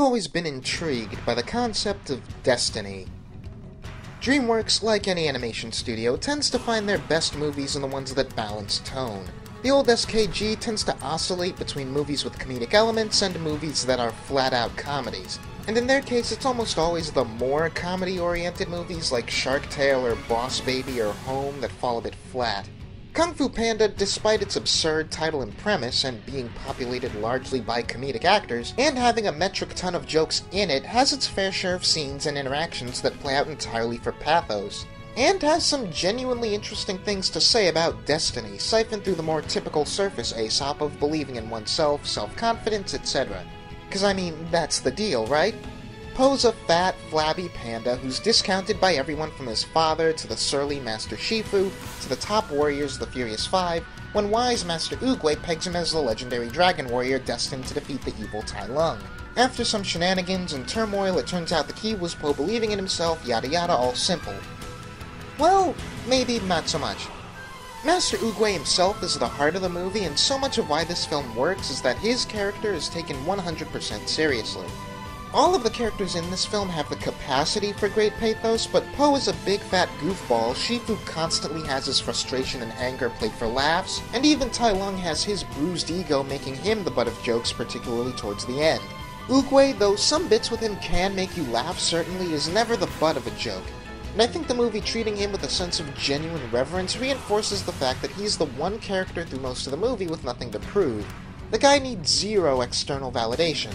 I've always been intrigued by the concept of destiny. Dreamworks, like any animation studio, tends to find their best movies in the ones that balance tone. The old SKG tends to oscillate between movies with comedic elements and movies that are flat-out comedies. And in their case, it's almost always the more comedy-oriented movies like Shark Tale or Boss Baby or Home that fall a bit flat. Kung Fu Panda, despite its absurd title and premise, and being populated largely by comedic actors, and having a metric ton of jokes in it, has its fair share of scenes and interactions that play out entirely for pathos, and has some genuinely interesting things to say about destiny, siphoned through the more typical surface Aesop of believing in oneself, self-confidence, etc. 'Cause I mean, that's the deal, right? Po's a fat, flabby panda who's discounted by everyone from his father to the surly Master Shifu to the top warriors, the Furious Five, when wise Master Oogway pegs him as the legendary dragon warrior destined to defeat the evil Tai Lung. After some shenanigans and turmoil, it turns out the key was Po believing in himself, yada yada, all simple. Well, maybe not so much. Master Oogway himself is the heart of the movie, and so much of why this film works is that his character is taken 100% seriously. All of the characters in this film have the capacity for great pathos, but Po is a big fat goofball, Shifu constantly has his frustration and anger played for laughs, and even Tai Lung has his bruised ego making him the butt of jokes, particularly towards the end. Oogway, though some bits with him can make you laugh certainly, is never the butt of a joke. And I think the movie treating him with a sense of genuine reverence reinforces the fact that he's the one character through most of the movie with nothing to prove. The guy needs zero external validation.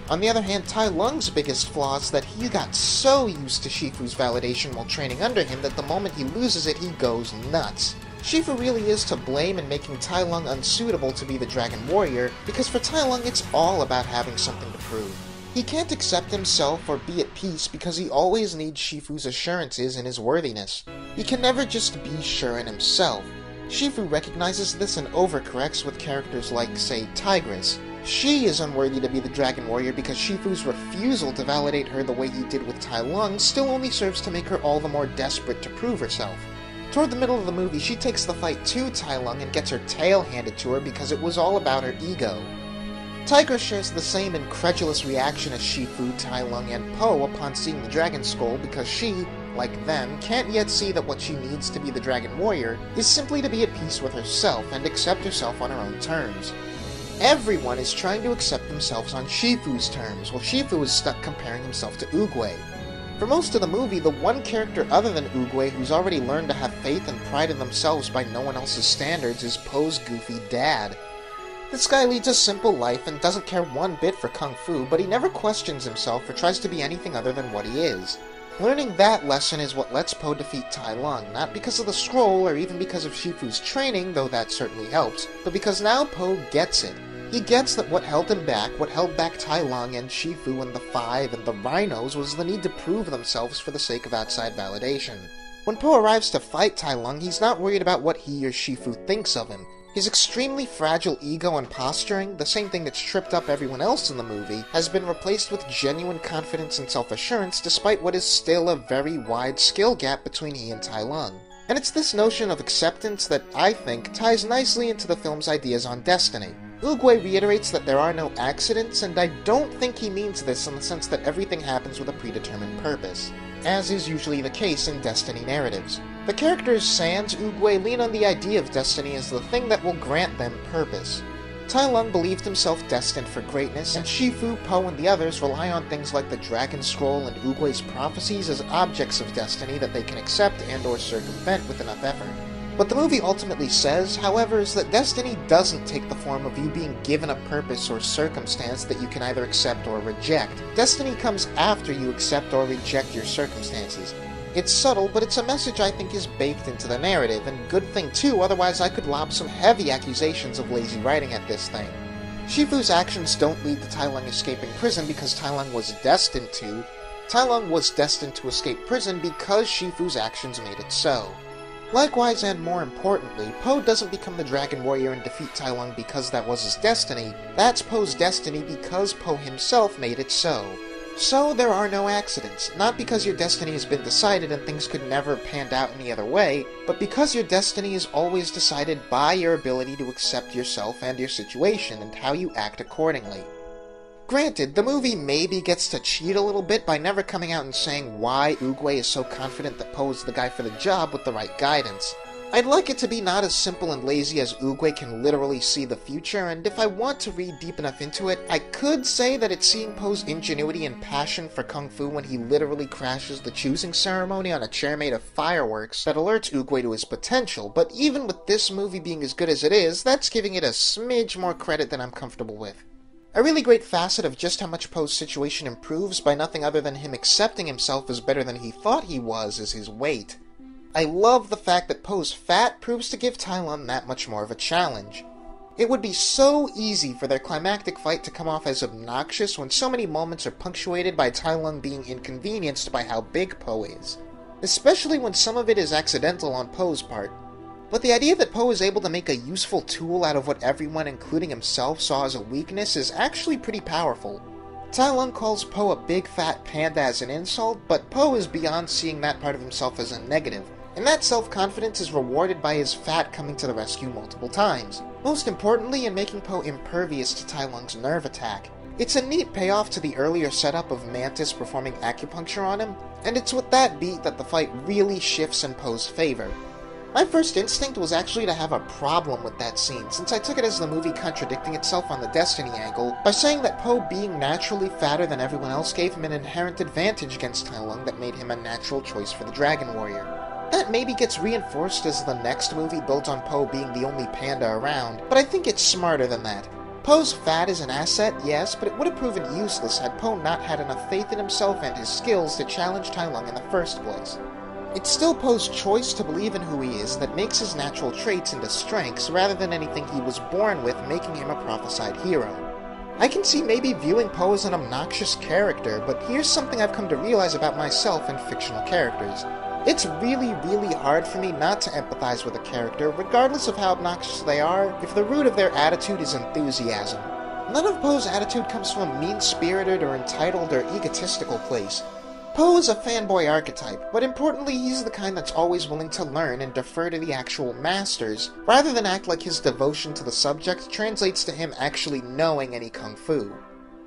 On the other hand, Tai Lung's biggest flaw is that he got so used to Shifu's validation while training under him that the moment he loses it, he goes nuts. Shifu really is to blame in making Tai Lung unsuitable to be the Dragon Warrior, because for Tai Lung it's all about having something to prove. He can't accept himself or be at peace because he always needs Shifu's assurances in his worthiness. He can never just be sure in himself. Shifu recognizes this and overcorrects with characters like, say, Tigress. She is unworthy to be the Dragon Warrior because Shifu's refusal to validate her the way he did with Tai Lung still only serves to make her all the more desperate to prove herself. Toward the middle of the movie, she takes the fight to Tai Lung and gets her tail handed to her because it was all about her ego. Tigress shares the same incredulous reaction as Shifu, Tai Lung, and Po upon seeing the Dragon Skull because she, like them, can't yet see that what she needs to be the Dragon Warrior is simply to be at peace with herself and accept herself on her own terms. Everyone is trying to accept themselves on Shifu's terms, while Shifu is stuck comparing himself to Oogway. For most of the movie, the one character other than Oogway who's already learned to have faith and pride in themselves by no one else's standards is Po's goofy dad. This guy leads a simple life and doesn't care one bit for Kung Fu, but he never questions himself or tries to be anything other than what he is. Learning that lesson is what lets Po defeat Tai Lung, not because of the scroll or even because of Shifu's training, though that certainly helps, but because now Po gets it. He gets that what held him back, what held back Tai Lung and Shifu and the Five and the Rhinos, was the need to prove themselves for the sake of outside validation. When Po arrives to fight Tai Lung, he's not worried about what he or Shifu thinks of him. His extremely fragile ego and posturing, the same thing that's tripped up everyone else in the movie, has been replaced with genuine confidence and self-assurance despite what is still a very wide skill gap between he and Tai Lung. And it's this notion of acceptance that, I think, ties nicely into the film's ideas on destiny. Oogway reiterates that there are no accidents, and I don't think he means this in the sense that everything happens with a predetermined purpose, as is usually the case in destiny narratives. The characters sans Oogway lean on the idea of destiny as the thing that will grant them purpose. Tai Lung believed himself destined for greatness, and Shifu, Po, and the others rely on things like the Dragon Scroll and Oogway's prophecies as objects of destiny that they can accept and or circumvent with enough effort. What the movie ultimately says, however, is that destiny doesn't take the form of you being given a purpose or circumstance that you can either accept or reject. Destiny comes after you accept or reject your circumstances. It's subtle, but it's a message I think is baked into the narrative, and good thing too, otherwise I could lob some heavy accusations of lazy writing at this thing. Shifu's actions don't lead to Tai Lung escaping prison because Tai Lung was destined to. Tai Lung was destined to escape prison because Shifu's actions made it so. Likewise, and more importantly, Po doesn't become the Dragon Warrior and defeat Tai Lung because that was his destiny. That's Po's destiny because Po himself made it so. So there are no accidents, not because your destiny has been decided and things could never have panned out any other way, but because your destiny is always decided by your ability to accept yourself and your situation and how you act accordingly. Granted, the movie maybe gets to cheat a little bit by never coming out and saying why Oogway is so confident that Po is the guy for the job with the right guidance. I'd like it to be not as simple and lazy as Oogway can literally see the future, and if I want to read deep enough into it, I could say that it's seeing Po's ingenuity and passion for Kung Fu when he literally crashes the choosing ceremony on a chair made of fireworks that alerts Oogway to his potential, but even with this movie being as good as it is, that's giving it a smidge more credit than I'm comfortable with. A really great facet of just how much Po's situation improves by nothing other than him accepting himself as better than he thought he was is his weight. I love the fact that Po's fat proves to give Tai Lung that much more of a challenge. It would be so easy for their climactic fight to come off as obnoxious when so many moments are punctuated by Tai Lung being inconvenienced by how big Po is, especially when some of it is accidental on Po's part. But the idea that Po is able to make a useful tool out of what everyone, including himself, saw as a weakness is actually pretty powerful. Tai Lung calls Po a big fat panda as an insult, but Po is beyond seeing that part of himself as a negative, and that self-confidence is rewarded by his fat coming to the rescue multiple times, most importantly in making Po impervious to Tai Lung's nerve attack. It's a neat payoff to the earlier setup of Mantis performing acupuncture on him, and it's with that beat that the fight really shifts in Po's favor. My first instinct was actually to have a problem with that scene, since I took it as the movie contradicting itself on the Destiny angle by saying that Po being naturally fatter than everyone else gave him an inherent advantage against Tai Lung that made him a natural choice for the Dragon Warrior. That maybe gets reinforced as the next movie built on Po being the only panda around, but I think it's smarter than that. Po's fat is an asset, yes, but it would have proven useless had Po not had enough faith in himself and his skills to challenge Tai Lung in the first place. It's still Po's choice to believe in who he is that makes his natural traits into strengths rather than anything he was born with making him a prophesied hero. I can see maybe viewing Po as an obnoxious character, but here's something I've come to realize about myself and fictional characters. It's really hard for me not to empathize with a character, regardless of how obnoxious they are, if the root of their attitude is enthusiasm. None of Po's attitude comes from a mean-spirited or entitled or egotistical place. Po is a fanboy archetype, but importantly he's the kind that's always willing to learn and defer to the actual masters, rather than act like his devotion to the subject translates to him actually knowing any Kung Fu.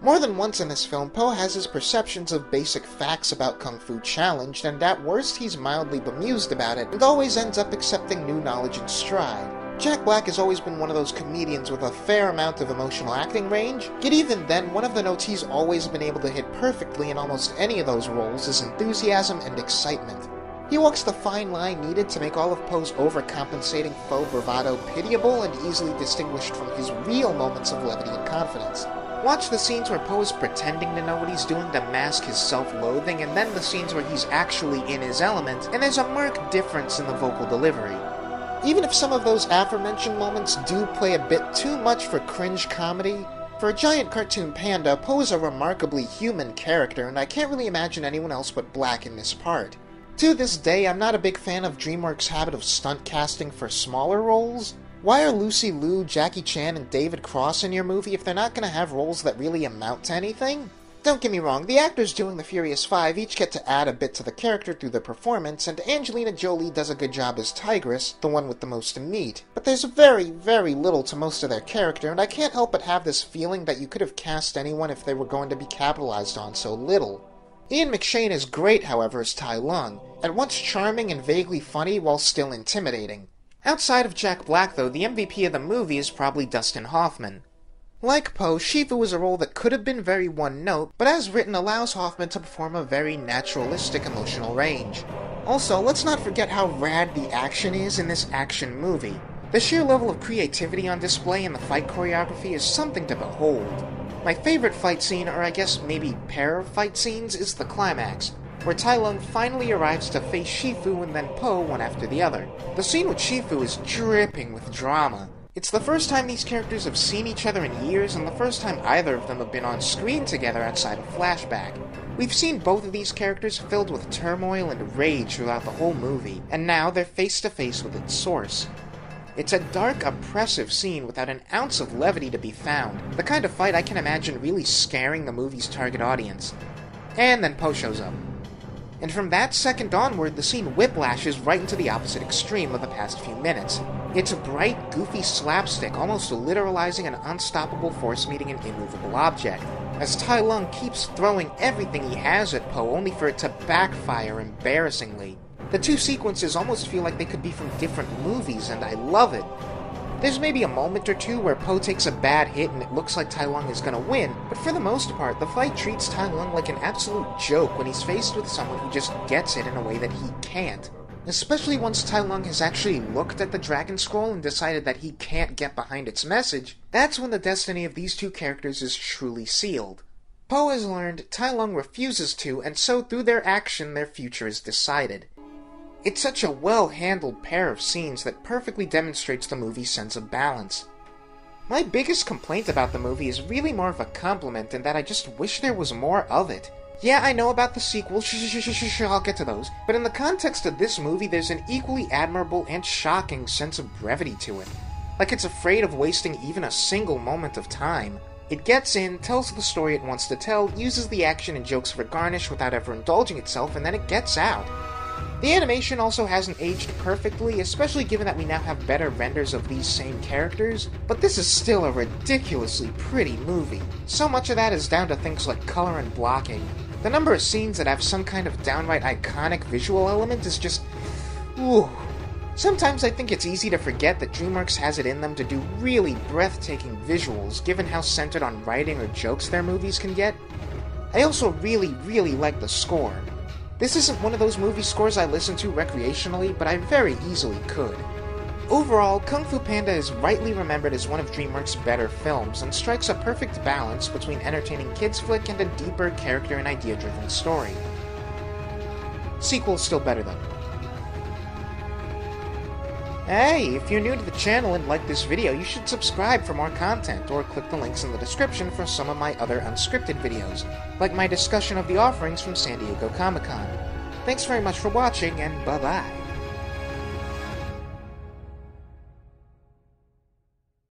More than once in this film, Po has his perceptions of basic facts about Kung Fu challenged, and at worst he's mildly bemused about it, and always ends up accepting new knowledge in stride. Jack Black has always been one of those comedians with a fair amount of emotional acting range, yet even then, one of the notes he's always been able to hit perfectly in almost any of those roles is enthusiasm and excitement. He walks the fine line needed to make all of Po's overcompensating faux bravado pitiable and easily distinguished from his real moments of levity and confidence. Watch the scenes where Po is pretending to know what he's doing to mask his self-loathing, and then the scenes where he's actually in his element, and there's a marked difference in the vocal delivery. Even if some of those aforementioned moments do play a bit too much for cringe comedy, for a giant cartoon panda, Po is a remarkably human character, and I can't really imagine anyone else but Black in this part. To this day, I'm not a big fan of Dreamworks' habit of stunt casting for smaller roles. Why are Lucy Liu, Jackie Chan, and David Cross in your movie if they're not going to have roles that really amount to anything? Don't get me wrong, the actors doing the Furious Five each get to add a bit to the character through their performance, and Angelina Jolie does a good job as Tigress, the one with the most meat. But there's very little to most of their character, and I can't help but have this feeling that you could have cast anyone if they were going to be capitalized on so little. Ian McShane is great, however, as Tai Lung, at once charming and vaguely funny while still intimidating. Outside of Jack Black, though, the MVP of the movie is probably Dustin Hoffman. Like Po, Shifu is a role that could have been very one-note, but as written allows Hoffman to perform a very naturalistic emotional range. Also, let's not forget how rad the action is in this action movie. The sheer level of creativity on display in the fight choreography is something to behold. My favorite fight scene, or I guess maybe pair of fight scenes, is the climax, where Tai Lung finally arrives to face Shifu and then Po one after the other. The scene with Shifu is dripping with drama. It's the first time these characters have seen each other in years, and the first time either of them have been on screen together outside of flashback. We've seen both of these characters filled with turmoil and rage throughout the whole movie, and now they're face to face with its source. It's a dark, oppressive scene without an ounce of levity to be found, the kind of fight I can imagine really scaring the movie's target audience. And then Po shows up. And from that second onward, the scene whiplashes right into the opposite extreme of the past few minutes. It's a bright, goofy slapstick, almost literalizing an unstoppable force meeting an immovable object. as Tai Lung keeps throwing everything he has at Po only for it to backfire embarrassingly. The two sequences almost feel like they could be from different movies, and I love it. There's maybe a moment or two where Po takes a bad hit and it looks like Tai Lung is gonna win, but for the most part, the fight treats Tai Lung like an absolute joke when he's faced with someone who just gets it in a way that he can't. Especially once Tai Lung has actually looked at the Dragon Scroll and decided that he can't get behind its message, that's when the destiny of these two characters is truly sealed. Po has learned, Tai Lung refuses to, and so through their action their future is decided. It's such a well-handled pair of scenes that perfectly demonstrates the movie's sense of balance. My biggest complaint about the movie is really more of a compliment in that I just wish there was more of it. Yeah, I know about the sequel, I'll get to those, but in the context of this movie there's an equally admirable and shocking sense of brevity to it. Like it's afraid of wasting even a single moment of time. It gets in, tells the story it wants to tell, uses the action and jokes for garnish without ever indulging itself, and then it gets out. The animation also hasn't aged perfectly, especially given that we now have better renders of these same characters, but this is still a ridiculously pretty movie. So much of that is down to things like color and blocking. The number of scenes that have some kind of downright iconic visual element is just... ooh. Sometimes I think it's easy to forget that Dreamworks has it in them to do really breathtaking visuals, given how centered on writing or jokes their movies can get. I also really like the score. This isn't one of those movie scores I listen to recreationally, but I very easily could. Overall, Kung Fu Panda is rightly remembered as one of DreamWorks' better films, and strikes a perfect balance between entertaining kids flick and a deeper character and idea-driven story. Sequel's still better though. Hey, if you're new to the channel and like this video, you should subscribe for more content, or click the links in the description for some of my other unscripted videos, like my discussion of the offerings from San Diego Comic-Con. Thanks very much for watching, and bye-bye.